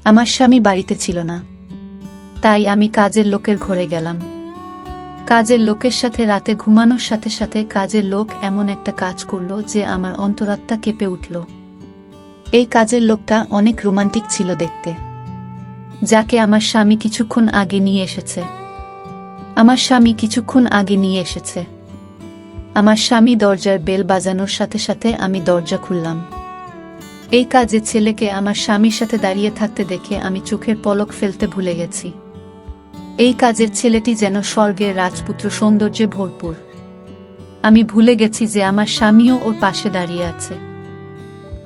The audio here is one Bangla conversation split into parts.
আমার স্বামী বাড়িতে ছিল না, তাই আমি কাজের লোকের ঘরে গেলাম। কাজের লোকের সাথে রাতে ঘুমানোর সাথে সাথে কাজের লোক এমন একটা কাজ করল যে আমার অন্তরাত্মা কেঁপে উঠল। এই কাজের লোকটা অনেক রোমান্টিক ছিল দেখতে, যাকে আমার স্বামী কিছুক্ষণ আগে নিয়ে এসেছে। আমার স্বামী দরজার বেল বাজানোর সাথে সাথে আমি দরজা খুললাম। এই কাজের ছেলেকে আমার স্বামীর সাথে দাঁড়িয়ে থাকতে দেখে আমি চোখের পলক ফেলতে ভুলে গেছি। এই কাজের ছেলেটি যেন স্বর্গের রাজপুত্র সৌন্দর্যে ভরপুর। আমি ভুলে গেছি যে আমার স্বামীও ওর পাশে দাঁড়িয়ে আছে।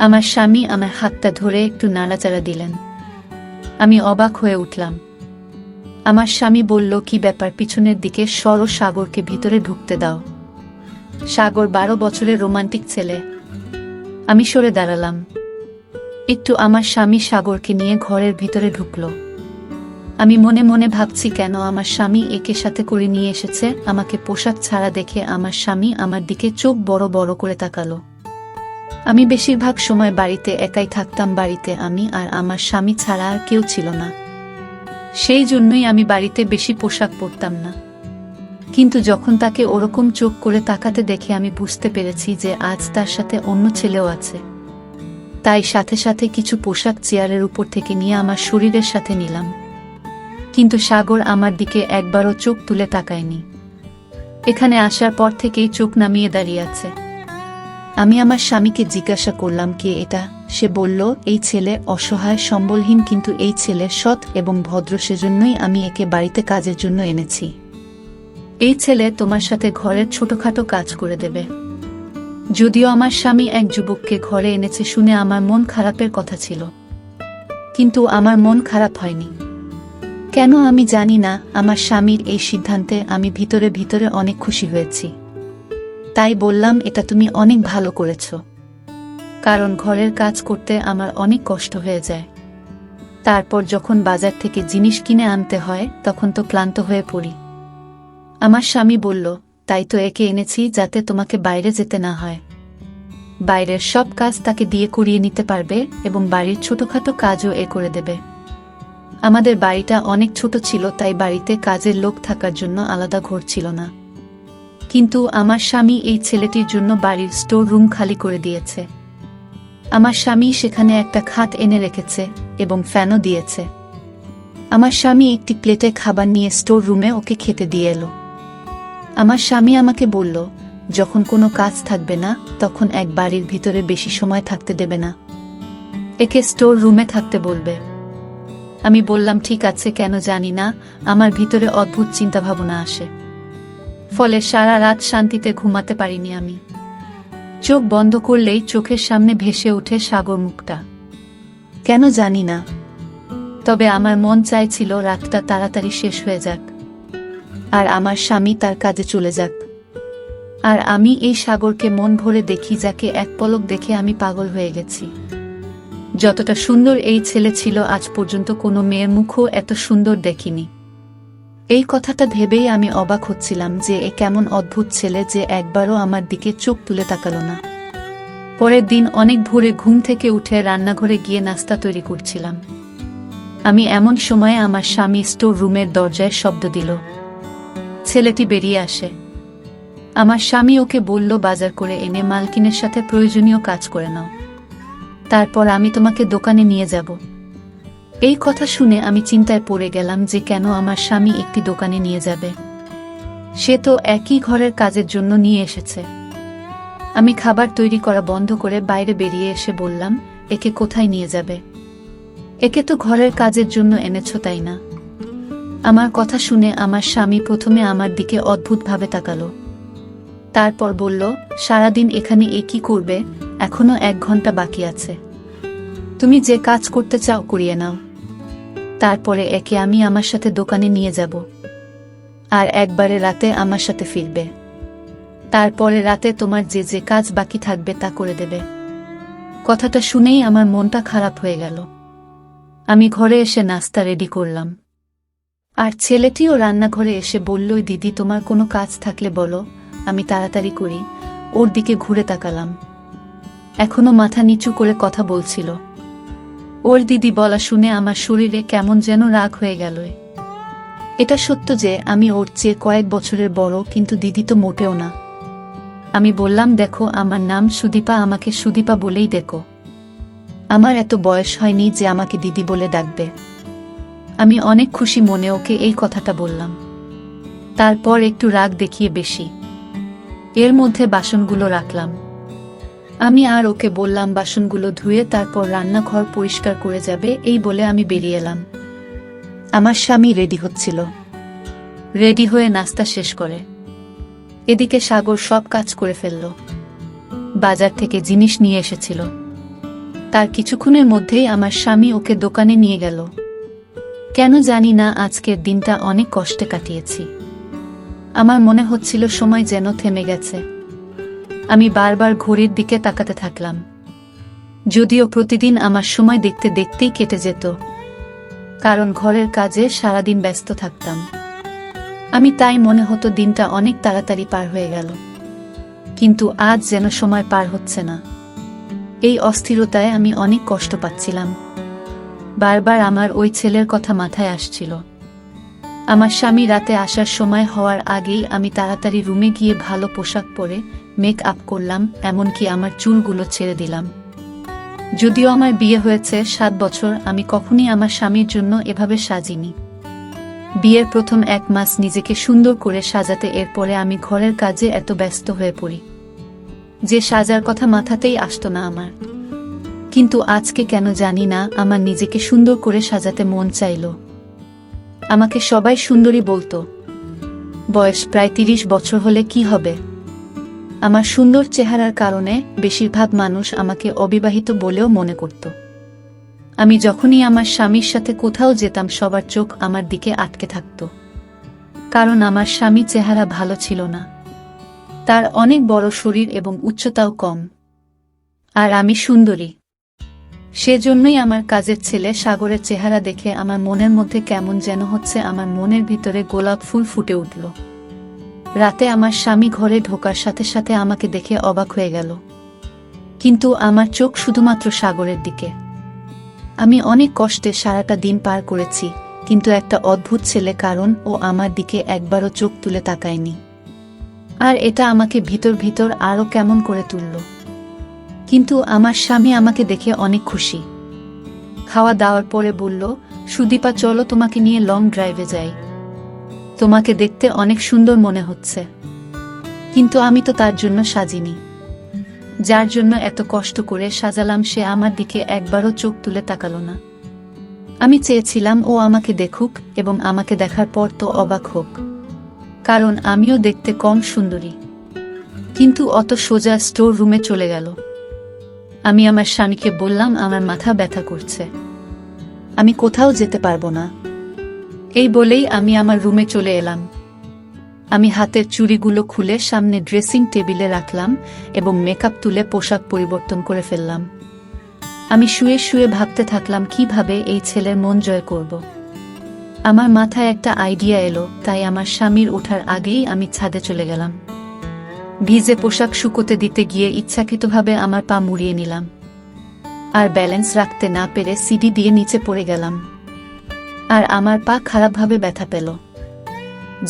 আমার স্বামী আমার হাতটা ধরে একটু নাড়াচাড়া দিলেন। আমি অবাক হয়ে উঠলাম। আমার স্বামী বলল, কি ব্যাপার, পিছনের দিকে সরো, সাগরকে ভিতরে ঢুকতে দাও। সাগর 12 বছরের রোমান্টিক ছেলে। আমি সরে দাঁড়ালাম একটু। আমার স্বামী সাগরকে নিয়ে ঘরের ভিতরে ঢুকল। আমি মনে মনে ভাবছি, কেন আমার স্বামী একে সাথে করে নিয়ে এসেছে। আমাকে পোশাক ছাড়া দেখে আমার স্বামী আমার দিকে চোখ বড় বড় করে তাকালো। আমি বেশিরভাগ সময় বাড়িতে একাই থাকতাম। বাড়িতে আমি আর আমার স্বামী ছাড়া আর কেউ ছিল না, সেই জন্যই আমি বাড়িতে বেশি পোশাক পরতাম না। কিন্তু যখন তাকে ওরকম চোখ করে তাকাতে দেখে আমি বুঝতে পেরেছি যে আজ তার সাথে অন্য ছেলেও আছে। তাই সাথে সাথে কিছু পোশাক চেয়ারের উপর থেকে নিয়ে আমার শরীরের সাথে নিলাম। কিন্তু সাগর আমার দিকে একবারও চোখ তুলে তাকায়নি। এখানে আসার পর থেকেই চোখ নামিয়ে দাঁড়িয়ে আছে। আমি আমার স্বামীকে জিজ্ঞাসা করলাম, কে এটা? সে বলল, এই ছেলে অসহায় সম্বলহীন, কিন্তু এই ছেলে সৎ এবং ভদ্র, সেজন্যই আমি একে বাড়িতে কাজের জন্য এনেছি। এই ছেলে তোমার সাথে ঘরের ছোটখাটো কাজ করে দেবে। যদিও আমার স্বামী এক যুবককে ঘরে এনেছে শুনে আমার মন খারাপের কথা ছিল, কিন্তু আমার মন খারাপ হয়নি। কেন আমি জানি না। আমার স্বামীর এই সিদ্ধান্তে আমি ভিতরে ভিতরে অনেক খুশি হয়েছি। তাই বললাম, এটা তুমি অনেক ভালো করেছ, কারণ ঘরের কাজ করতে আমার অনেক কষ্ট হয়ে যায়। তারপর যখন বাজার থেকে জিনিস কিনে আনতে হয় তখন তো ক্লান্ত হয়ে পড়ি। আমার স্বামী বলল, তাই তো একে এনেছি, যাতে তোমাকে বাইরে যেতে না হয়। বাইরের সব কাজ তাকে দিয়ে করিয়ে নিতে পারবে এবং বাড়ির ছোটখাটো কাজও এ করে দেবে। আমাদের বাড়িটা অনেক ছোট ছিল, তাই বাড়িতে কাজের লোক থাকার জন্য আলাদা ঘর ছিল না। কিন্তু আমার স্বামী এই ছেলেটির জন্য বাড়ির স্টোর রুম খালি করে দিয়েছে। আমার স্বামী সেখানে একটা খাট এনে রেখেছে এবং ফ্যানও দিয়েছে। আমার স্বামী একটি প্লেটে খাবার নিয়ে স্টোর রুমে ওকে খেতে দিয়ে এলো। আমার স্বামী আমাকে বলল, যখন কোনো কাজ থাকবে না তখন এক বাড়ির ভিতরে বেশি সময় থাকতে দেবে না, একে স্টোর রুমে থাকতে বলবে। আমি বললাম, ঠিক আছে। কেন জানি না, আমার ভিতরে অদ্ভুত চিন্তাভাবনা আসে, ফলে সারা রাত শান্তিতে ঘুমাতে পারিনি আমি। চোখ বন্ধ করলেই চোখের সামনে ভেসে ওঠে সাগর মুখটা। কেন জানি না, তবে আমার মন চাইছিল রাতটা তাড়াতাড়ি শেষ হয়ে যাক আর আমার স্বামী তার কাজে চলে যাক, আর আমি এই সাগরকে মন ভরে দেখি, যাকে এক পলক দেখে আমি পাগল হয়ে গেছি। যতটা সুন্দর এই ছেলে ছিল, আজ পর্যন্ত কোনো মেয়ের মুখও এত সুন্দর দেখিনি। এই কথাটা ভেবেই আমি অবাক হচ্ছিলাম যে এ কেমন অদ্ভুত ছেলে যে একবারও আমার দিকে চোখ তুলে তাকালো না। পরের দিন অনেক ভোরে ঘুম থেকে উঠে রান্নাঘরে গিয়ে নাস্তা তৈরি করছিলাম। আমি এমন সময়ে আমার স্বামী স্টোর রুমের দরজায় শব্দ দিল। ছেলেটি বেরিয়ে আসে। আমার স্বামী ওকে বলল, বাজার করে এনে মালকিনের সাথে প্রয়োজনীয় কাজ করে নাও, তারপর আমি তোমাকে দোকানে নিয়ে যাব। এই কথা শুনে আমি চিন্তায় পড়ে গেলাম যে কেন আমার স্বামী একটি দোকানে নিয়ে যাবে। সে তো একই ঘরের কাজের জন্য নিয়ে এসেছে। আমি খাবার তৈরি করা বন্ধ করে বাইরে বেরিয়ে এসে বললাম, একে কোথায় নিয়ে যাবে? একে তো ঘরের কাজের জন্য এনেছো, তাই না? আমার কথা শুনে আমার স্বামী প্রথমে আমার দিকে অদ্ভুতভাবে তাকালো, তারপর বলল, সারাদিন এখানে এ কি করবে? এখনো 1 ঘন্টা বাকি আছে, তুমি যে কাজ করতে চাও করিয়ে নাও, তারপরে একে আমি আমার সাথে দোকানে নিয়ে যাব, আর একবারে রাতে আমার সাথে ফিরবে। তারপরে রাতে তোমার যে যে কাজ বাকি থাকবে তা করে দেবে। কথাটা শুনেই আমার মনটা খারাপ হয়ে গেল। আমি ঘরে এসে নাস্তা রেডি করলাম, আর ছেলেটিও রান্নাঘরে এসে বলল, দিদি, তোমার কোনো কাজ থাকলে বলো, আমি তাড়াতাড়ি করি। ওর দিকে ঘুরে তাকালাম, এখনো মাথা নিচু করে কথা বলছিল। ওর দিদি বলা শুনে আমার শরীরে কেমন যেন রাগ হয়ে গেল। এটা সত্য যে আমি ওর চেয়ে কয়েক বছরের বড়, কিন্তু দিদি তো মোটেও না। আমি বললাম, দেখো, আমার নাম সুদীপা, আমাকে সুদীপা বলেই ডেকো। আমার এত বয়স হয়নি যে আমাকে দিদি বলে ডাকবে। আমি অনেক খুশি মনে ওকে এই কথাটা বললাম। তারপর একটু রাগ দেখিয়ে বেশি এর মধ্যে বাসনগুলো রাখলাম। আমি আর ওকে বললাম বাসনগুলো ধুয়ে তারপর রান্নাঘর পরিষ্কার করে যাবে, এই বলে আমি বেরিয়ে এলাম। আমার স্বামী রেডি হচ্ছিল। রেডি হয়ে নাস্তা শেষ করে এদিকে সাগর সব কাজ করে ফেলল। বাজার থেকে জিনিস নিয়ে এসেছিল। তার কিছুক্ষণের মধ্যেই আমার স্বামী ওকে দোকানে নিয়ে গেল। কেন জানি না আজকের দিনটা অনেক কষ্টে কাটিয়েছি। আমার মনে হচ্ছিল সময় যেন থেমে গেছে। আমি বারবার ঘড়ির দিকে তাকাতে থাকলাম, যদিও প্রতিদিন আমার সময় দেখতে দেখতেই কেটে যেত, কারণ ঘরের কাজে সারাদিন ব্যস্ত থাকতাম। আমি তাই মনে হতো দিনটা অনেক তাড়াতাড়ি পার হয়ে গেল, কিন্তু আজ যেন সময় পার হচ্ছে না। এই অস্থিরতায় আমি অনেক কষ্ট পাচ্ছিলাম। বারবার আমার ওই ছেলের কথা মাথায় আসছিল। আমার স্বামী রাতে আসার সময় হওয়ার আগেই আমি তাড়াতাড়ি রুমে গিয়ে ভালো পোশাক পরে মেক আপ করলাম, এমনকি আমার চুলগুলো ছেড়ে দিলাম। যদিও আমার বিয়ে হয়েছে 7 বছর, আমি কখনই আমার স্বামীর জন্য এভাবে সাজিনি। বিয়ের প্রথম 1 মাস নিজেকে সুন্দর করে সাজাতে, এরপরে আমি ঘরের কাজে এত ব্যস্ত হয়ে পড়ি যে সাজার কথা মাথাতেই আসতো না আমার। কিন্তু আজকে কেন জানি না আমার নিজেকে সুন্দর করে সাজাতে মন চাইল। আমাকে সবাই সুন্দরী বলতো। বয়স প্রায় 30 বছর হলে কি হবে? আমার সুন্দর চেহারার কারণে বেশিরভাগ মানুষ আমাকে অবিবাহিত বলেও মনে করত। আমি যখনই আমার স্বামীর সাথে কোথাও যেতাম সবার চোখ আমার দিকে আটকে থাকত, কারণ আমার স্বামী চেহারা ভালো ছিল না। তার অনেক বড় শরীর এবং উচ্চতাও কম, আর আমি সুন্দরী। সেজন্যই আমার কাজের ছেলে সাগরের চেহারা দেখে আমার মনের মধ্যে কেমন যেন হচ্ছে, আমার মনের ভিতরে গোলাপ ফুল ফুটে উঠল। রাতে আমার স্বামী ঘরে ঢোকার সাথে সাথে আমাকে দেখে অবাক হয়ে গেল, কিন্তু আমার চোখ শুধুমাত্র সাগরের দিকে। আমি অনেক কষ্টে সারাটা দিন পার করেছি, কিন্তু একটা অদ্ভুত ছেলে, কারণ ও আমার দিকে একবারও চোখ তুলে তাকায়নি। আর এটা আমাকে ভিতর ভিতর আরো কেমন করে তুলল। কিন্তু আমার স্বামী আমাকে দেখে অনেক খুশি। খাওয়া দাওয়ার পরে বলল, সুদীপা, চলো তোমাকে নিয়ে লং ড্রাইভে যাই। তোমাকে দেখতে অনেক সুন্দর মনে হচ্ছে। কিন্তু আমি তো তার জন্য সাজিনি। যার জন্য এত কষ্ট করে সাজালাম সে আমার দিকে একবারও চোখ তুলে তাকালো না। আমি চেয়েছিলাম ও আমাকে দেখুক এবং আমাকে দেখার পর তো অবাক হোক, কারণ আমিও দেখতে কম সুন্দরী। কিন্তু অত সোজা স্টোর রুমে চলে গেল। আমি আমার স্বামীকে বললাম, আমার মাথা ব্যথা করছে, আমি কোথাও যেতে পারবো না। এই বলেই আমি আমার রুমে চলে এলাম। আমি হাতের চুড়িগুলো খুলে সামনে ড্রেসিং টেবিলে রাখলাম এবং মেকআপ তুলে পোশাক পরিবর্তন করে ফেললাম। আমি শুয়ে শুয়ে ভাবতে থাকলাম কিভাবে এই ছেলের মন জয় করব। আমার মাথায় একটা আইডিয়া এলো, তাই আমার স্বামীর ওঠার আগেই আমি ছাদে চলে গেলাম। ভিজে পোশাক শুকোতে দিতে গিয়ে ইচ্ছাকৃতভাবে আমার পা মুড়িয়ে নিলাম, আর ব্যালেন্স রাখতে না পেরে সিঁড়ি দিয়ে নিচে পড়ে গেলাম। আর আমার পা খারাপভাবে ব্যথা পেল।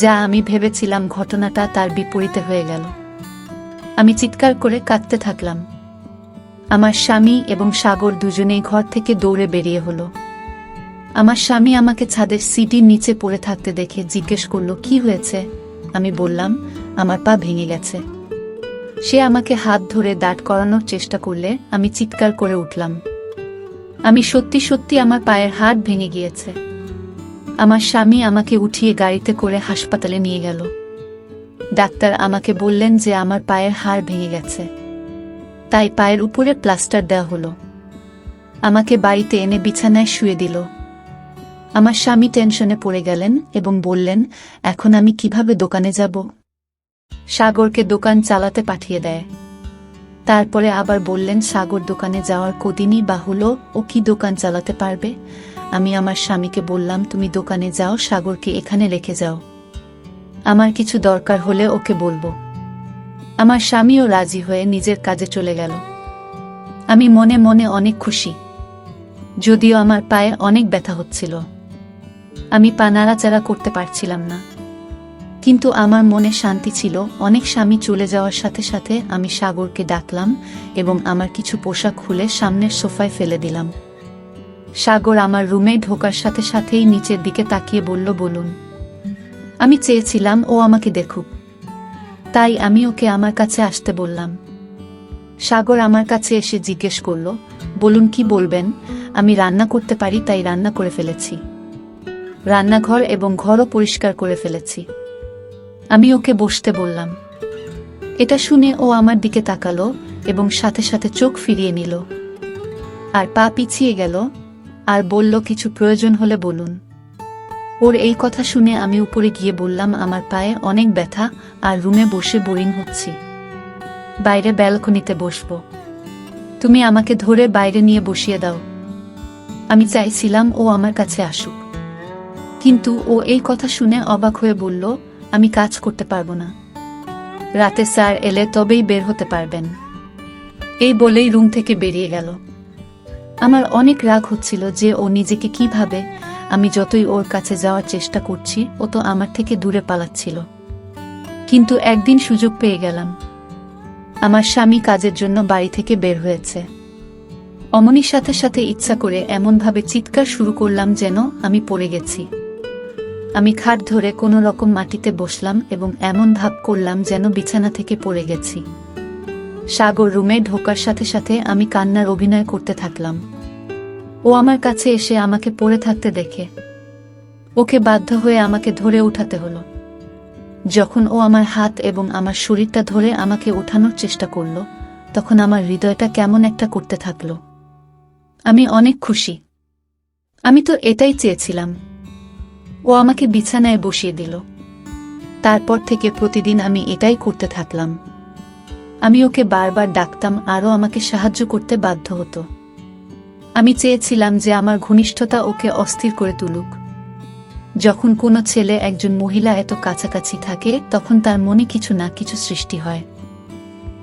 যা আমি ভেবেছিলাম ঘটনাটা তার বিপরীতে হয়ে গেল। আমি চিৎকার করে কাঁদতে থাকলাম। আমার স্বামী এবং সাগর দুজনেই ঘর থেকে দৌড়ে বেরিয়ে হলো। আমার স্বামী আমাকে ছাদের সিঁড়ির নিচে পড়ে থাকতে দেখে জিজ্ঞেস করলো, কি হয়েছে? আমি বললাম, আমার পা ভেঙে গেছে। সে আমাকে হাত ধরে দাঁড় করানোর চেষ্টা করলে আমি চিৎকার করে উঠলাম, আমি সত্যি সত্যি আমার পায়ের হাড় ভেঙে গিয়েছে। আমার স্বামী আমাকে উঠিয়ে গাড়িতে করে হাসপাতালে নিয়ে গেল। ডাক্তার আমাকে বললেন যে আমার পায়ের হাড় ভেঙে গেছে, তাই পায়ের উপরে প্লাস্টার দেওয়া হলো। আমাকে বাড়িতে এনে বিছানায় শুয়ে দিল। আমার স্বামী টেনশনে পড়ে গেলেন এবং বললেন, এখন আমি কিভাবে দোকানে যাব? সাগরকে দোকান চালাতে পাঠিয়ে দেয়। তারপরে আবার বললেন, সাগর দোকানে যাওয়ার কদিনই বা হলো, ও কি দোকান চালাতে পারবে? আমি আমার স্বামীকে বললাম, তুমি দোকানে যাও, সাগরকে এখানে রেখে যাও, আমার কিছু দরকার হলে ওকে বলবো। আমার স্বামীও রাজি হয়ে নিজের কাজে চলে গেল। আমি মনে মনে অনেক খুশি। যদিও আমার পায়ে অনেক ব্যথা হচ্ছিল। আমি পা নাড়াচাড়া করতে পারছিলাম না, কিন্তু আমার মনে শান্তি ছিল। অনেক স্বামী চলে যাওয়ার সাথে সাথে আমি সাগরকে ডাকলাম এবং আমার কিছু পোশাক খুলে সামনের সোফায় ফেলে দিলাম। সাগর আমার রুমে ঢোকার সাথে সাথেই নিচের দিকে তাকিয়ে বলল, বলুন। আমি চেয়েছিলাম ও আমাকে দেখুক, তাই আমি ওকে আমার কাছে আসতে বললাম। সাগর আমার কাছে এসে জিজ্ঞেস করল, বলুন কি বলবেন? আমি রান্না করতে পারি, তাই রান্না করে ফেলেছি। রান্নাঘর এবং ঘরও পরিষ্কার করে ফেলেছি। আমি ওকে বসতে বললাম। এটা শুনে ও আমার দিকে তাকালো এবং সাথে সাথে চোখ ফিরিয়ে নিল আর পা পিছিয়ে গেল আর বলল, কিছু প্রয়োজন হলে বলুন। ওর এই কথা শুনে আমি উপরে গিয়ে বললাম, আমার পায়ে অনেক ব্যথা আর রুমে বসে বোরিং হচ্ছি, বাইরে ব্যালকনিতে বসবো। তুমি আমাকে ধরে বাইরে নিয়ে বসিয়ে দাও। আমি চাইছিলাম ও আমার কাছে আসুক, কিন্তু ও এই কথা শুনে অবাক হয়ে বলল, আমি কাজ করতে পারবো না, রাতে স্যার এলে তবেই বের হতে পারবেন। এই বলেই রুম থেকে বেরিয়ে গেল। আমার অনেক রাগ হচ্ছিল যে ও নিজেকে কি ভাবে। আমি যতই ওর কাছে যাওয়ার চেষ্টা করছি, ও তো আমার থেকে দূরে পালাচ্ছিল। কিন্তু একদিন সুযোগ পেয়ে গেলাম। আমার স্বামী কাজের জন্য বাড়ি থেকে বের হয়েছে। অমনির সাথে সাথে ইচ্ছা করে এমনভাবে চিৎকার শুরু করলাম যেন আমি পড়ে গেছি। আমি খাট ধরে কোনো রকম মাটিতে বসলাম এবং এমন ভাব করলাম যেন বিছানা থেকে পড়ে গেছি। সাগর রুমে ঢোকার সাথে সাথে আমি কান্নার অভিনয় করতে থাকলাম। ও আমার কাছে এসে আমাকে পড়ে থাকতে দেখে ওকে বাধ্য হয়ে আমাকে ধরে উঠাতে হলো। যখন ও আমার হাত এবং আমার শরীরটা ধরে আমাকে ওঠানোর চেষ্টা করল, তখন আমার হৃদয়টা কেমন একটা করতে থাকলো। আমি অনেক খুশি। আমি তো এটাই চেয়েছিলাম। ও আমাকে বিছানায় বসিয়ে দিল। তারপর থেকে প্রতিদিন আমি এটাই করতে থাকলাম। আমি ওকে বারবার ডাকতাম, আরও আমাকে সাহায্য করতে বাধ্য হতো। আমি চেয়েছিলাম যে আমার ঘনিষ্ঠতা ওকে অস্থির করে তুলুক। যখন কোনো ছেলে একজন মহিলা এত কাছাকাছি থাকে, তখন তার মনে কিছু না কিছু সৃষ্টি হয়।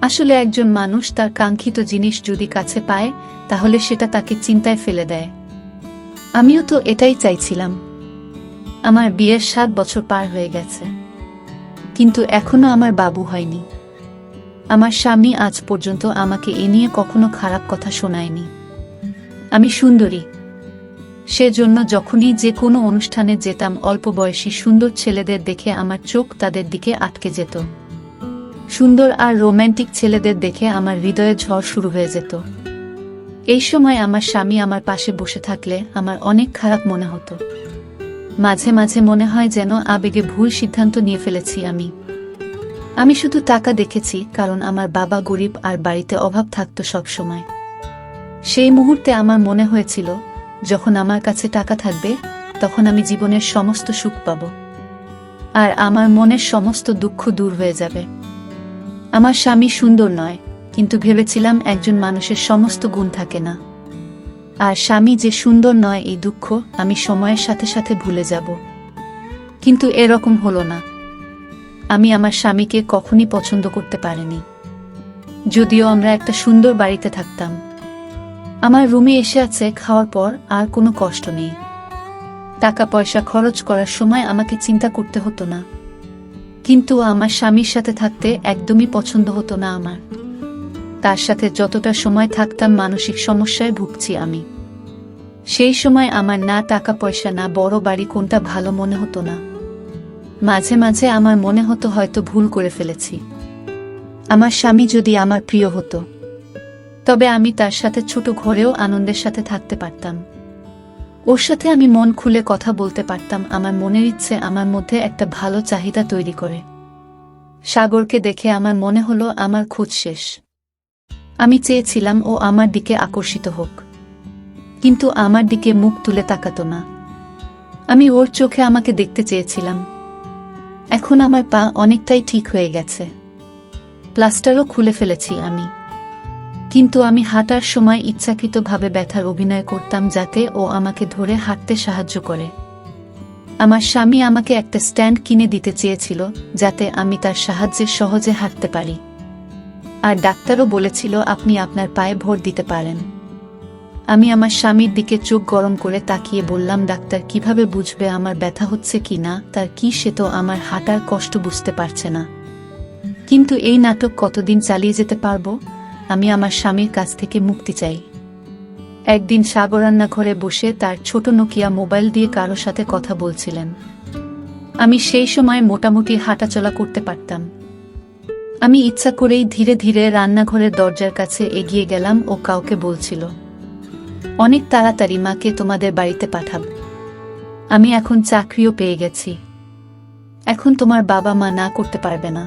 আসলে একজন মানুষ তার কাঙ্ক্ষিত জিনিস যদি কাছে পায়, তাহলে সেটা তাকে চিন্তায় ফেলে দেয়। আমিও তো এটাই চাইছিলাম। আমার বিয়ের 7 বছর পার হয়ে গেছে, কিন্তু এখনো আমার বাবু হয়নি। আমার স্বামী আজ পর্যন্ত আমাকে এ নিয়ে কখনো খারাপ কথা শোনায়নি। আমি সুন্দরী, সেজন্য যখনই যে কোনো অনুষ্ঠানে যেতাম, অল্প বয়সী সুন্দর ছেলেদের দেখে আমার চোখ তাদের দিকে আটকে যেত। সুন্দর আর রোম্যান্টিক ছেলেদের দেখে আমার হৃদয়ে ঝড় শুরু হয়ে যেত। এই সময় আমার স্বামী আমার পাশে বসে থাকলে আমার অনেক খারাপ মনে হতো। মাঝে মাঝে মনে হয় যেন আবেগে ভুল সিদ্ধান্ত নিয়ে ফেলেছি আমি শুধু টাকা দেখেছি, কারণ আমার বাবা গরিব আর বাড়িতে অভাব থাকতো সব সময়। সেই মুহূর্তে আমার মনে হয়েছিল, যখন আমার কাছে টাকা থাকবে, তখন আমি জীবনের সমস্ত সুখ পাব আর আমার মনের সমস্ত দুঃখ দূর হয়ে যাবে। আমার স্বামী সুন্দর নয়, কিন্তু ভেবেছিলাম একজন মানুষের সমস্ত গুণ থাকে না। আর স্বামী যে সুন্দর নয়, এই দুঃখ আমি সময়ের সাথে সাথে ভুলে যাব। কিন্তু এরকম হলো না। আমি আমার স্বামীকে কখনই পছন্দ করতে পারিনি, যদিও আমরা একটা সুন্দর বাড়িতে থাকতাম। আমার রুমে এসে আছে, খাওয়ার পর আর কোনো কষ্ট নেই। টাকা পয়সা খরচ করার সময় আমাকে চিন্তা করতে হতো না। কিন্তু আমার স্বামীর সাথে থাকতে একদমই পছন্দ হতো না আমার। তার সাথে যতটা সময় থাকতাম, মানসিক সমস্যায় ভুগছি আমি। সেই সময় আমার না টাকা পয়সা না বড় বাড়ি কোনটা ভালো মনে হতো না। মাঝে মাঝে আমার মনে হতো হয়তো ভুল করে ফেলেছি। আমার স্বামী যদি আমার প্রিয় হতো, তবে আমি তার সাথে ছোট ঘরেও আনন্দের সাথে থাকতে পারতাম। ওর সাথে আমি মন খুলে কথা বলতে পারতাম। আমার মনের ইচ্ছে আমার মধ্যে একটা ভালো চাহিদা তৈরি করে। সাগরকে দেখে আমার মনে হলো আমার খোঁজ শেষ। আমি চেয়েছিলাম ও আমার দিকে আকর্ষিত হোক, কিন্তু আমার দিকে মুখ তুলে তাকাতো না। আমি ওর চোখে আমাকে দেখতে চেয়েছিলাম। এখন আমার পা অনেকটাই ঠিক হয়ে গেছে, প্লাস্টারও খুলে ফেলেছি আমি। কিন্তু আমি হাঁটার সময় ইচ্ছাকৃতভাবে ব্যথার অভিনয় করতাম, যাতে ও আমাকে ধরে হাঁটতে সাহায্য করে। আমার স্বামী আমাকে একটা স্ট্যান্ড কিনে দিতে চেয়েছিল, যাতে আমি তার সাহায্যে সহজে হাঁটতে পারি। আর ডাক্তারও বলেছিল, আপনি আপনার পায়ে ভর দিতে পারেন। আমি আমার স্বামীর দিকে চোখ গরম করে তাকিয়ে বললাম, ডাক্তার কিভাবে বুঝবে আমার ব্যথা হচ্ছে কি না? তার কি, সে তো আমার হাঁটার কষ্ট বুঝতে পারছে না। কিন্তু এই নাটক কতদিন চালিয়ে যেতে পারবো? আমি আমার স্বামীর কাছ থেকে মুক্তি চাই। একদিন সাগর রান্নাঘরে বসে তার ছোট নোকিয়া মোবাইল দিয়ে কারো সাথে কথা বলছিলেন। আমি সেই সময় মোটামুটি হাঁটাচলা করতে পারতাম। আমি ইচ্ছা করেই ধীরে ধীরে রান্নাঘরের দরজার কাছে এগিয়ে গেলাম। ও কাউকে বলছিল, অনেক তাড়াতাড়ি মাকে তোমাদের বাড়িতে পাঠাব। আমি এখন চাকরিও পেয়ে গেছি। এখন তোমার বাবা মা না করতে পারবে না।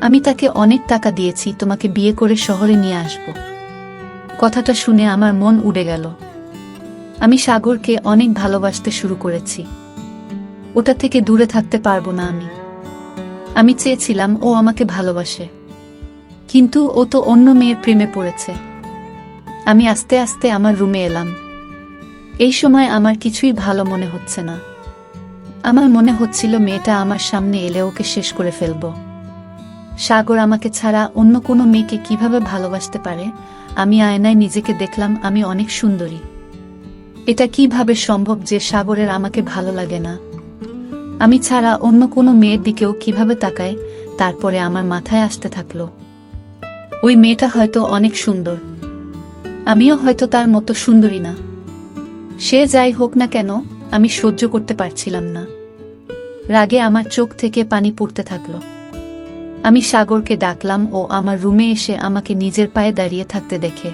আমি তাকে অনেক টাকা দিয়েছি, তোমাকে বিয়ে করে শহরে নিয়ে আসব। কথাটা শুনে আমার মন উড়ে গেল। আমি সাগরকে অনেক ভালোবাসতে শুরু করেছি। ওটা থেকে দূরে থাকতে পারবো না আমি চেয়েছিলাম ও আমাকে ভালোবাসে, কিন্তু ও তো অন্য মেয়ের প্রেমে পড়েছে। আমি আস্তে আস্তে আমার রুমে এলাম। এই সময় আমার কিছুই ভালো মনে হচ্ছে না। আমার মনে হচ্ছিল মেয়েটা আমার সামনে এলে ওকে শেষ করে ফেলব। সাগর আমাকে ছাড়া অন্য কোনো মেয়েকে কিভাবে ভালোবাসতে পারে? আমি আয়নায় নিজেকে দেখলাম, আমি অনেক সুন্দরী। এটা কিভাবে সম্ভব যে সাগরের আমাকে ভালো লাগে না? আমি ছাড়া অন্য কোনো মেয়ের দিকেও কিভাবে তাকায়? তারপরে আমার মাথায় আসতে থাকলো, ওই মেয়েটা হয়তো অনেক সুন্দর, আমিও হয়তো তার মতো সুন্দরী না। সে যাই হোক না কেন, আমি সহ্য করতে পারছিলাম না। রাগে আমার চোখ থেকে পানি পড়তে থাকলো। আমি সাগরকে ডাকলাম। ও আমার রুমে এসে আমাকে নিজের পায়ে দাঁড়িয়ে থাকতে দেখে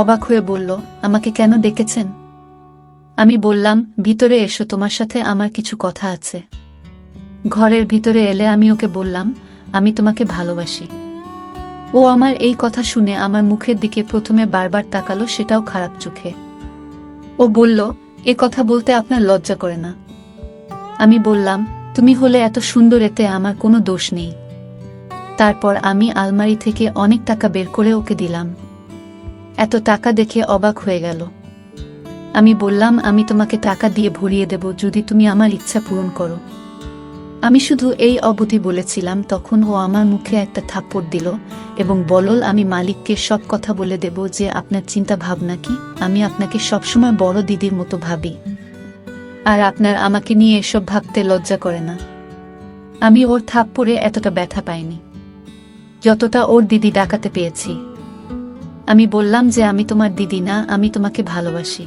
অবাক হয়ে বলল, আমাকে কেন ডেকেছেন? আমি বললাম, ভিতরে এসো, তোমার সাথে আমার কিছু কথা আছে। ঘরের ভিতরে এলে আমি ওকে বললাম, আমি তোমাকে ভালোবাসি। ও আমার এই কথা শুনে আমার মুখের দিকে প্রথমে বারবার তাকালো, সেটাও খারাপ চোখে। ও বলল, এ কথা বলতে আপনার লজ্জা করে না? আমি বললাম, তুমি হলে এত সুন্দর, এতে আমার কোনো দোষ নেই। তারপর আমি আলমারি থেকে অনেক টাকা বের করে ওকে দিলাম। এত টাকা দেখে অবাক হয়ে গেল। আমি বললাম, আমি তোমাকে টাকা দিয়ে ভরিয়ে দেব যদি তুমি আমার ইচ্ছা পূরণ করো। আমি শুধু এই অবধি বলেছিলাম, তখন ও আমার মুখে একটা থাপ্পড় দিল এবং বলল, আমি মালিককে সব কথা বলে দেব যে আপনার চিন্তা ভাবনা কি। আমি আপনাকে সবসময় বড় দিদির মতো ভাবি, আর আপনার আমাকে নিয়ে এসব ভাবতে লজ্জা করে না। আমি ওর থাপ্পড়ে এতটা ব্যথা পাইনি যতটা ওর দিদি ডাকাতে পেয়েছি। আমি বললাম যে আমি তোমার দিদি না, আমি তোমাকে ভালোবাসি।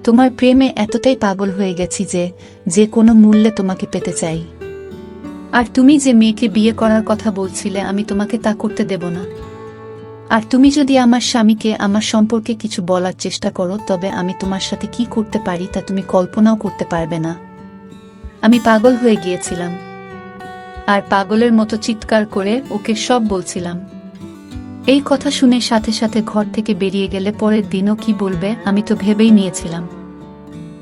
তোমার প্রেমে এতটাই পাগল হয়ে গেছি যে যে কোনো মূল্যে তোমাকে পেতে চাই। আর তুমি যে মেয়েকে বিয়ে করার কথা বলছিলে, আমি তোমাকে তা করতে দেব না। আর তুমি যদি আমার স্বামীকে আমার সম্পর্কে কিছু বলার চেষ্টা করো, তবে আমি তোমার সাথে কি করতে পারি তা তুমি কল্পনাও করতে পারবে না। আমি পাগল হয়ে গিয়েছিলাম, আর পাগলের মতো চিৎকার করে ওকে সব বলছিলাম। এই কথা শুনে সাথে সাথে ঘর থেকে বেরিয়ে গেলে পরের দিনও কি বলবে আমি তো ভেবেই নিয়েছিলাম।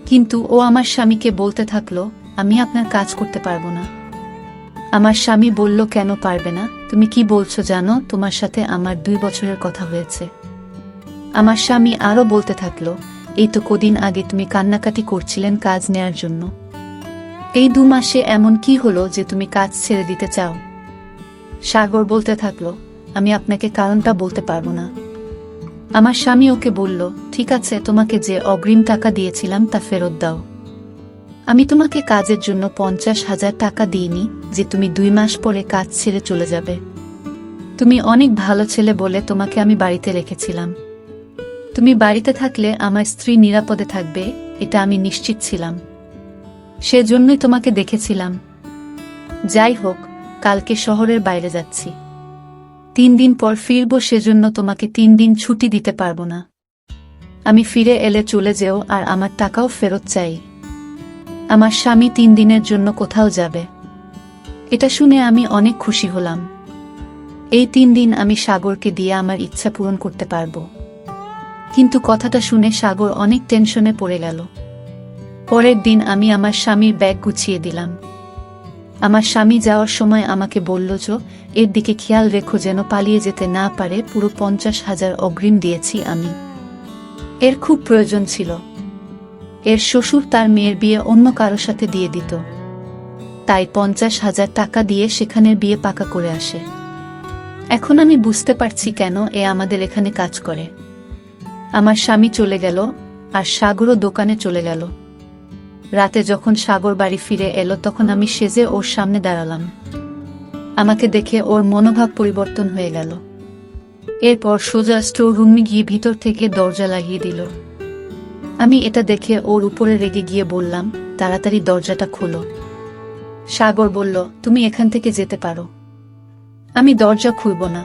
কিন্তু ও আমার স্বামীকে বলতে থাকলো, আমি আপনার কাজ করতে পারবো না। আমার স্বামী বলল, কেন পারবে না? তুমি কি বলছো জানো? তোমার সাথে আমার 2 বছরের কথা হয়েছে। আমার স্বামী আরো বলতে থাকলো, এই তো কদিন আগে তুমি কান্নাকাটি করছিলেন কাজ নেয়ার জন্য। এই 2 মাসে এমন কি হলো যে তুমি কাজ ছেড়ে দিতে চাও? সাগর বলতে থাকলো, আমি আপনাকে কারণটা বলতে পারবো না। আমার স্বামী ওকে বলল, ঠিক আছে, তোমাকে যে অগ্রিম টাকা দিয়েছিলাম তা ফেরত দাও। আমি তোমাকে কাজের জন্য 50,000 টাকা দিইনি যে তুমি 2 মাস পরে কাজ ছেড়ে চলে যাবে। তুমি অনেক ভালো ছেলে বলে তোমাকে আমি বাড়িতে রেখেছিলাম। তুমি বাড়িতে থাকলে আমার স্ত্রী নিরাপদে থাকবে, এটা আমি নিশ্চিত ছিলাম। সেজন্যই তোমাকে দেখেছিলাম। যাই হোক, কালকে শহরের বাইরে যাচ্ছি। 3 দিন পর ফিরব, সেজন্য তোমাকে 3 দিন ছুটি দিতে পারবো না। আমি ফিরে এলে চলে যেও, আর আমার টাকাও ফেরত চাই। আমার স্বামী 3 দিনের জন্য কোথাও যাবে। এটা শুনে আমি অনেক খুশি হলাম। এই 3 দিন আমি সাগরকে দিয়ে আমার ইচ্ছা পূরণ করতে পারবো। কিন্তু কথাটা শুনে সাগর অনেক টেনশনে পড়ে গেল। পরের দিন আমি আমার স্বামীর ব্যাগ গুছিয়ে দিলাম। আমার স্বামী যাওয়ার সময় আমাকে বলল, যে এর দিকে খেয়াল রেখো যেন পালিয়ে যেতে না পারে। পুরো 50,000 অগ্রিম দিয়েছি আমি। এর খুব প্রয়োজন ছিল। এর শ্বশুর তার মেয়ের বিয়ে অন্য কারো সাথে দিয়ে দিত, তাই 50,000 টাকা দিয়ে সেখানের বিয়ে পাকা করে আসে। এখন আমি বুঝতে পারছি কেন এ আমাদের এখানে কাজ করে। আমার স্বামী চলে গেল, আর সাগরও দোকানে চলে গেল। রাতে যখন সাগর বাড়ি ফিরে এলো তখন আমি সেজে ওর সামনে দাঁড়ালাম। আমাকে দেখে ওর মনোভাব পরিবর্তন হয়ে গেল। এরপর সোজা স্টোর রুমে গিয়ে ভিতর থেকে দরজা লাগিয়ে দিল। আমি এটা দেখে ওর উপরে রেগে গিয়ে বললাম, তাড়াতাড়ি দরজাটা খোলো। সাগর বলল, তুমি এখান থেকে যেতে পারো। আমি দরজা খুলব না।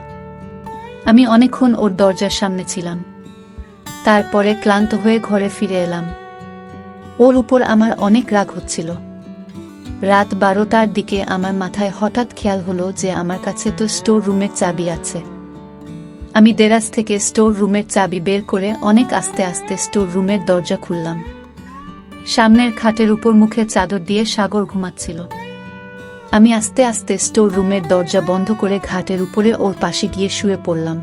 আমি অনেকক্ষণ ওর দরজার সামনে ছিলাম। তারপরে ক্লান্ত হয়ে ঘরে ফিরে এলাম। ওর উপর আমার অনেক রাগ হচ্ছিল। রাত 12টার দিকে আমার মাথায় হঠাৎ খেয়াল হলো যে আমার কাছে তো স্টোর রুমের চাবি আছে। আমি দেরাজ থেকে স্টোর রুমের চাবি বের করে অনেক আস্তে আস্তে স্টোর রুমের দরজা খুললাম। সামনের খাটের উপর মুখে চাদর দিয়ে সাগর ঘুমাচ্ছিল। আমি আস্তে আস্তে স্টোর রুমের দরজা বন্ধ করে ঘাটের উপরে ওর পাশে গিয়ে শুয়ে পড়লাম।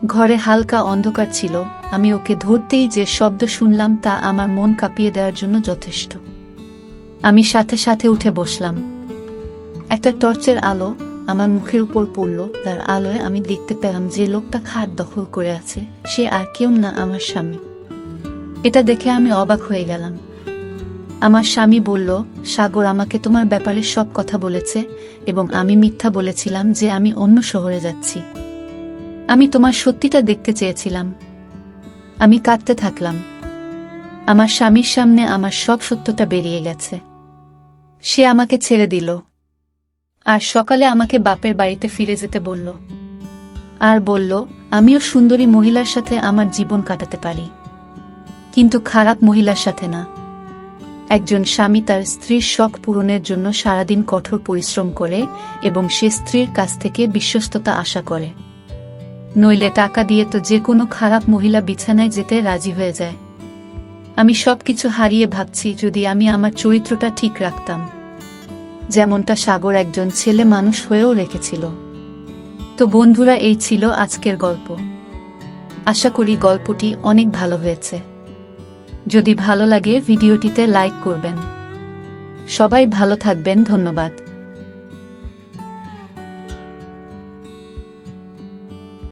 ঘরে হালকা অন্ধকার ছিল। আমি ওকে ধরতেই যে শব্দ শুনলাম তা আমার মন কাঁপিয়ে দেওয়ার জন্য যথেষ্ট। আমি সাথে সাথে উঠে বসলাম। একটা টর্চের আলো আমার মুখের উপর পড়ল। তার আলোয় আমি দেখতে পেলাম যে লোকটা খাট দখল করে আছে সে আর কেউ না, আমার স্বামী। এটা দেখে আমি অবাক হয়ে গেলাম। আমার স্বামী বলল, সাগর আমাকে তোমার ব্যাপারে সব কথা বলেছে এবং আমি মিথ্যা বলেছিলাম যে আমি অন্য শহরে যাচ্ছি। আমি তোমার সত্যিটা দেখতে চেয়েছিলাম। আমি কাঁদতে থাকলাম। আমার স্বামীর সামনে আমার সব সত্যটা বেরিয়ে গেছে। সে আমাকে ছেড়ে দিল আর সকালে আমাকে বাপের বাড়িতে ফিরে যেতে বলল, আর বলল আমিও সুন্দরী মহিলার সাথে আমার জীবন কাটাতে পারি, কিন্তু খারাপ মহিলার সাথে না। একজন স্বামী তার স্ত্রীর শখ পূরণের জন্য সারাদিন কঠোর পরিশ্রম করে এবং সে স্ত্রীর কাছ থেকে বিশ্বস্ততা আশা করে, নইলে টাকা দিয়ে তো যে কোনো খারাপ মহিলা বিছানায় যেতে রাজি হয়ে যায়। আমি সবকিছু হারিয়ে ভাবছি যদি আমি আমার চরিত্রটা ঠিক রাখতাম, যেমনটা সাগর একজন ছেলে মানুষ হয়েও রেখেছিল। তো বন্ধুরা, এই ছিল আজকের গল্প। আশা করি গল্পটি অনেক ভালো হয়েছে। যদি ভালো লাগে ভিডিওটিতে লাইক করবেন। সবাই ভালো থাকবেন। ধন্যবাদ।